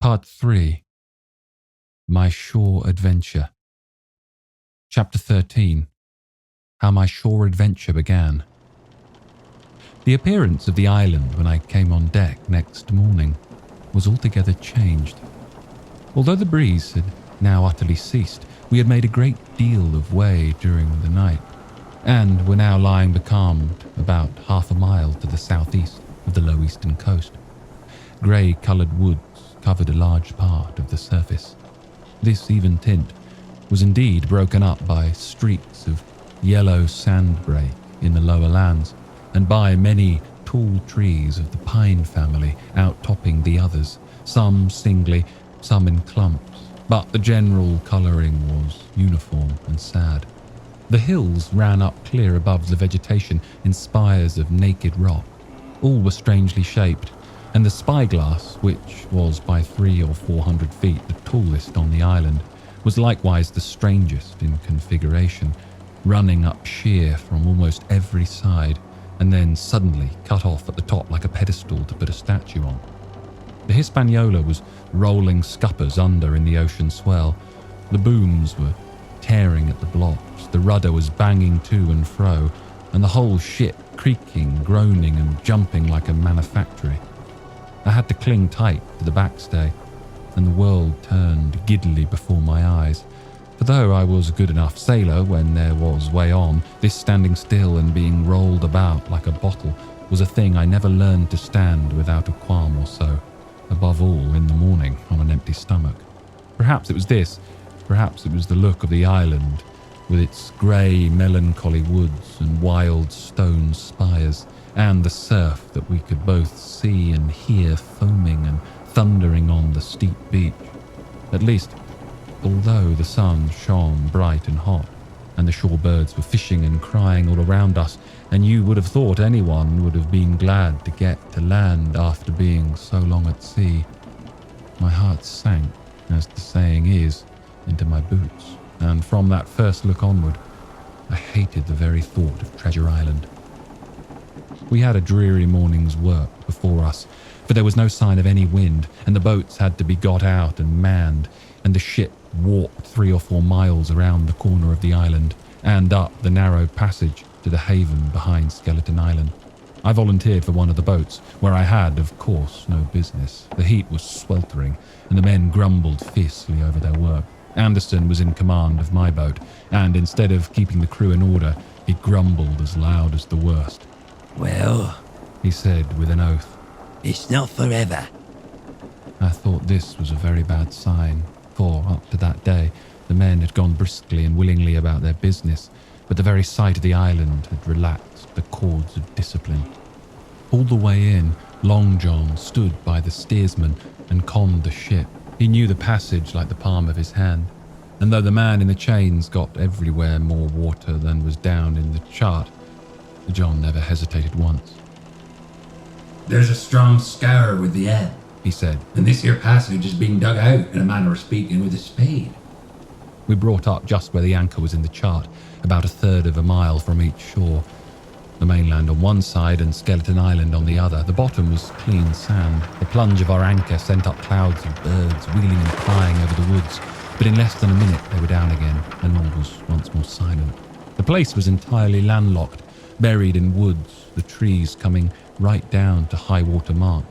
Part 3. My Shore Adventure. Chapter 13. How my shore adventure began. The appearance of the island when I came on deck next morning was altogether changed. Although the breeze had now utterly ceased, we had made a great deal of way during the night, and were now lying becalmed about half a mile to the southeast of the low eastern coast. Grey-coloured woods covered a large part of the surface. This even tint was indeed broken up by streaks of yellow sandbreak in the lower lands, and by many tall trees of the pine family outtopping the others, some singly, some in clumps, but the general colouring was uniform and sad. The hills ran up clear above the vegetation in spires of naked rock. All were strangely shaped, and the spyglass, which was by 300 or 400 feet the tallest on the island, was likewise the strangest in configuration, running up sheer from almost every side, and then suddenly cut off at the top like a pedestal to put a statue on. The Hispaniola was rolling scuppers under in the ocean swell. The booms were tearing at the blocks, the rudder was banging to and fro, and the whole ship creaking, groaning and jumping like a manufactory. I had to cling tight to the backstay, and the world turned giddily before my eyes. For though I was a good enough sailor when there was way on, this standing still and being rolled about like a bottle was a thing I never learned to stand without a qualm or so, above all in the morning on an empty stomach. Perhaps it was this, perhaps it was the look of the island, with its grey, melancholy woods and wild stone spires, and the surf that we could both see and hear foaming and thundering on the steep beach. At least, although the sun shone bright and hot, and the shore birds were fishing and crying all around us, and you would have thought anyone would have been glad to get to land after being so long at sea, my heart sank, as the saying is, into my boots, and from that first look onward, I hated the very thought of Treasure Island. We had a dreary morning's work before us, for there was no sign of any wind, and the boats had to be got out and manned, and the ship warped 3 or 4 miles around the corner of the island, and up the narrow passage to the haven behind Skeleton Island. I volunteered for one of the boats, where I had, of course, no business. The heat was sweltering, and the men grumbled fiercely over their work. Anderson was in command of my boat, and instead of keeping the crew in order, he grumbled as loud as the worst. "Well," he said with an oath, "it's not forever." I thought this was a very bad sign, for up to that day the men had gone briskly and willingly about their business, but the very sight of the island had relaxed the cords of discipline. All the way in, Long John stood by the steersman and conned the ship. He knew the passage like the palm of his hand, and though the man in the chains got everywhere more water than was down in the chart, John never hesitated once. "There's a strong scour with the ebb," he said, "and this here passage is being dug out, in a manner of speaking, with a spade." We brought up just where the anchor was in the chart, about 1/3 of a mile from each shore. The mainland on one side and Skeleton Island on the other. The bottom was clean sand. The plunge of our anchor sent up clouds of birds wheeling and crying over the woods, but in less than a minute they were down again, and all was once more silent. The place was entirely landlocked, buried in woods, the trees coming right down to high water mark,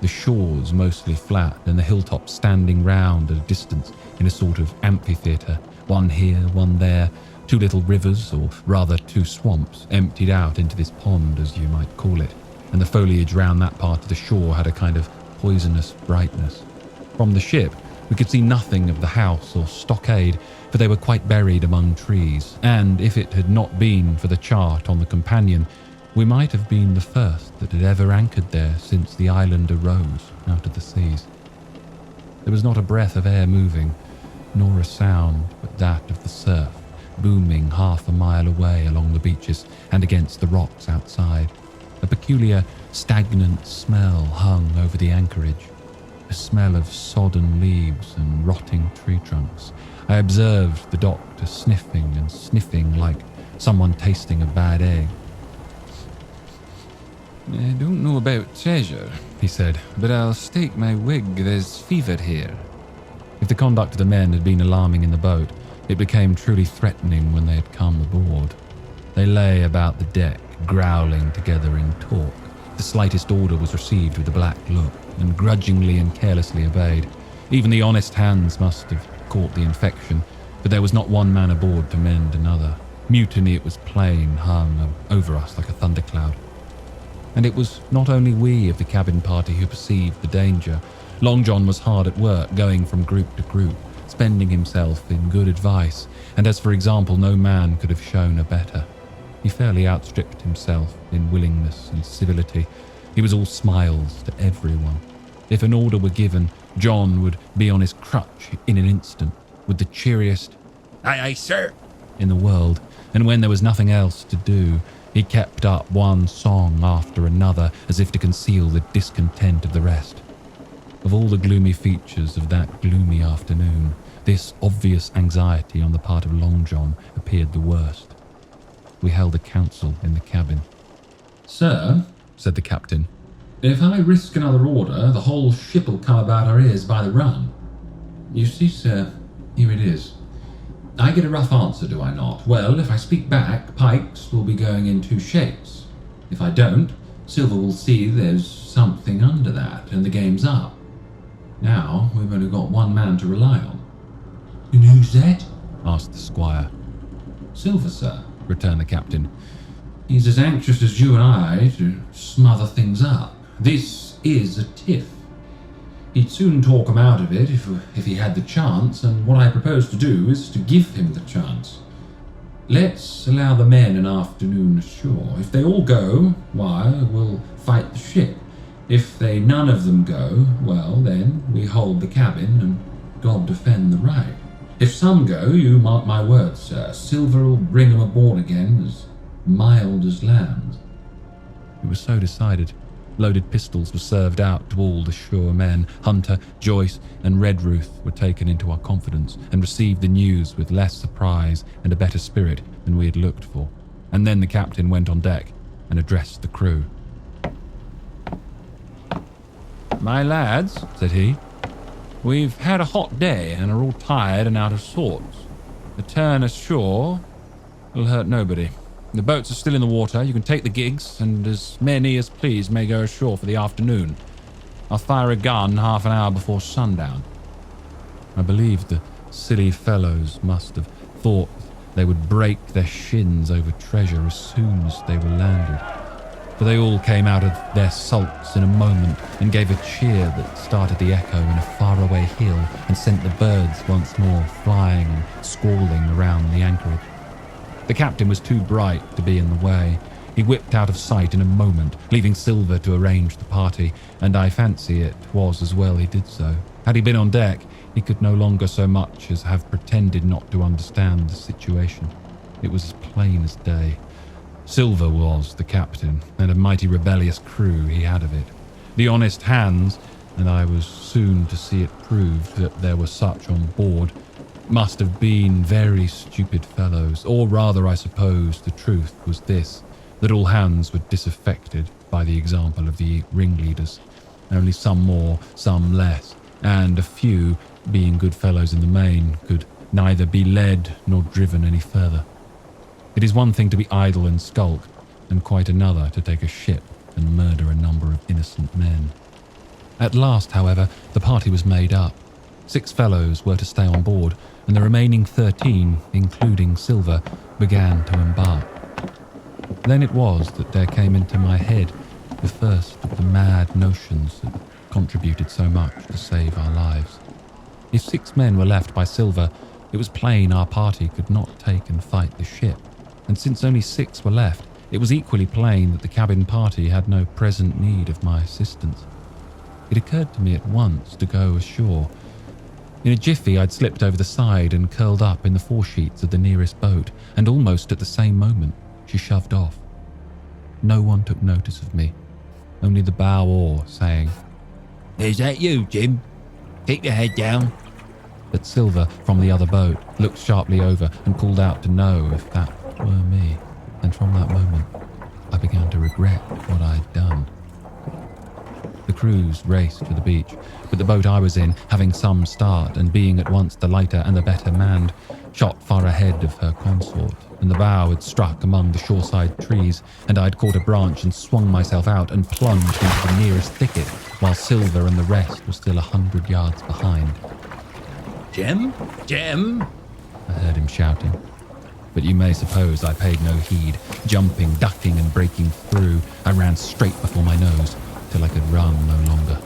the shores mostly flat, and the hilltops standing round at a distance in a sort of amphitheatre, one here, one there. 2 little rivers, or rather 2 swamps, emptied out into this pond, as you might call it, and the foliage round that part of the shore had a kind of poisonous brightness. From the ship, we could see nothing of the house or stockade, for they were quite buried among trees, and if it had not been for the chart on the companion, we might have been the first that had ever anchored there since the island arose out of the seas. There was not a breath of air moving, nor a sound but that of the surf, booming half a mile away along the beaches and against the rocks outside. A peculiar, stagnant smell hung over the anchorage, a smell of sodden leaves and rotting tree trunks. I observed the doctor sniffing and sniffing like someone tasting a bad egg. I don't know about treasure, he said, but I'll stake my wig there's fever here. If the conduct of the men had been alarming in the boat, it became truly threatening when they had come aboard. They lay about the deck, growling together in talk. The slightest order was received with a black look, and grudgingly and carelessly obeyed. Even the honest hands must have caught the infection, but there was not one man aboard to mend another. Mutiny, it was plain, hung over us like a thundercloud. And it was not only we of the cabin party who perceived the danger. Long John was hard at work, going from group to group, spending himself in good advice, and as for example, no man could have shown a better. He fairly outstripped himself in willingness and civility. He was all smiles to everyone. If an order were given, John would be on his crutch in an instant, with the cheeriest "Aye, aye, sir," in the world, and when there was nothing else to do, he kept up one song after another as if to conceal the discontent of the rest. Of all the gloomy features of that gloomy afternoon, this obvious anxiety on the part of Long John appeared the worst. We held a council in the cabin. "Sir," said the captain, "if I risk another order, the whole ship'll come about our ears by the run. You see, sir, here it is. I get a rough answer, do I not? Well, if I speak back, Pikes will be going in two shapes. If I don't, Silver will see there's something under that, and the game's up. Now, we've only got one man to rely on." "And who's that?" asked the squire. "Silver, sir," returned the captain. "He's as anxious as you and I to smother things up. This is a tiff. He'd soon talk him out of it if he had the chance, and what I propose to do is to give him the chance. Let's allow the men an afternoon ashore. If they all go, why, we'll fight the ship. If they none of them go, well, then we hold the cabin, and God defend the right. If some go, you mark my words, sir, Silver'll bring 'em aboard again as mild as lambs." It was so decided. Loaded pistols were served out to all the shore men. Hunter, Joyce, and Redruth were taken into our confidence and received the news with less surprise and a better spirit than we had looked for. And then the captain went on deck and addressed the crew. "My lads," said he, "we've had a hot day and are all tired and out of sorts. A turn ashore will hurt nobody. The boats are still in the water. You can take the gigs, and as many as please may go ashore for the afternoon. I'll fire a gun half an hour before sundown." I believed the silly fellows must have thought they would break their shins over treasure as soon as they were landed, for they all came out of their sulks in a moment and gave a cheer that started the echo in a faraway hill and sent the birds once more flying and squalling around the anchorage. The captain was too bright to be in the way. He whipped out of sight in a moment, leaving Silver to arrange the party, and I fancy it was as well he did so. Had he been on deck, he could no longer so much as have pretended not to understand the situation. It was as plain as day. Silver was the captain, and a mighty rebellious crew he had of it. The honest hands, and I was soon to see it proved that there were such on board, must have been very stupid fellows, or rather, I suppose, the truth was this, that all hands were disaffected by the example of the ringleaders, only some more, some less, and a few, being good fellows in the main, could neither be led nor driven any further. It is one thing to be idle and skulk, and quite another to take a ship and murder a number of innocent men. At last, however, the party was made up. 6 fellows were to stay on board, and the remaining 13, including Silver, began to embark. Then it was that there came into my head the first of the mad notions that contributed so much to save our lives. If 6 men were left by Silver, it was plain our party could not take and fight the ship, and since only 6 were left, it was equally plain that the cabin party had no present need of my assistance. It occurred to me at once to go ashore. In a jiffy, I'd slipped over the side and curled up in the foresheets of the nearest boat, and almost at the same moment, she shoved off. No one took notice of me, only the bow oar saying, "Is that you, Jim? Keep your head down." But Silver, from the other boat, looked sharply over and called out to know if that were me, and from that moment, I began to regret what I'd done. The crews raced for the beach, but the boat I was in, having some start and being at once the lighter and the better manned, shot far ahead of her consort, and the bow had struck among the shoreside trees, and I'd caught a branch and swung myself out and plunged into the nearest thicket, while Silver and the rest were still 100 yards behind. Jem? Jem? I heard him shouting, but you may suppose I paid no heed. Jumping, ducking and breaking through, I ran straight before my nose till I could run no longer.